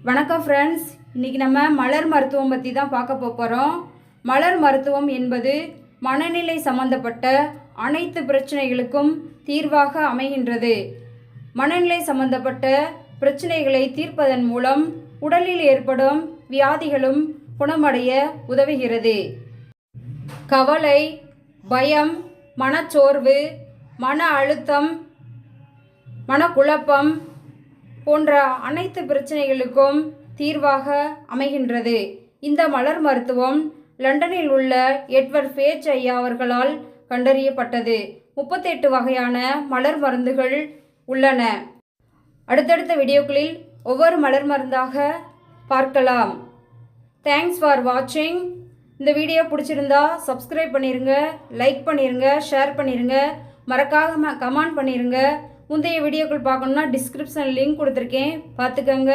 வணக்கம் ஃப்ரெண்ட்ஸ், இன்றைக்கி நம்ம மலர் மருத்துவம் பற்றி தான் பார்க்க போகிறோம். மலர் மருத்துவம் என்பது மனநிலை சம்பந்தப்பட்ட அனைத்து பிரச்சனைகளுக்கும் தீர்வாக அமைகின்றது. மனநிலை சம்பந்தப்பட்ட பிரச்சனைகளை தீர்ப்பதன் மூலம் உடலில் ஏற்படும் வியாதிகளும் குணமடைய உதவுகிறது. கவலை, பயம், மனச்சோர்வு, மன அழுத்தம், மனக்குழப்பம் போன்ற அனைத்து பிரச்சனைகளுக்கும் தீர்வாக அமைகின்றது. இந்த மலர் மருத்துவம் லண்டனில் உள்ள எட்வர்ட் பேஜ் ஐயா அவர்களால் கண்டறியப்பட்டது. 38 வகையான மலர் மருந்துகள் உள்ளன. அடுத்தடுத்த வீடியோக்களில் ஒவ்வொரு மலர் மருந்தாக பார்க்கலாம். தேங்க்ஸ் ஃபார் வாட்சிங். இந்த வீடியோ பிடிச்சிருந்தா சப்ஸ்கிரைப் பண்ணிடுங்க, லைக் பண்ணிடுங்க, ஷேர் பண்ணிடுங்க, மறக்காம கமெண்ட் பண்ணிடுங்க. முந்தைய வீடியோக்கள் பார்க்கணுன்னா டிஸ்கிரிப்ஷன் லிங்க் கொடுத்துருக்கேன், பார்த்துக்கோங்க.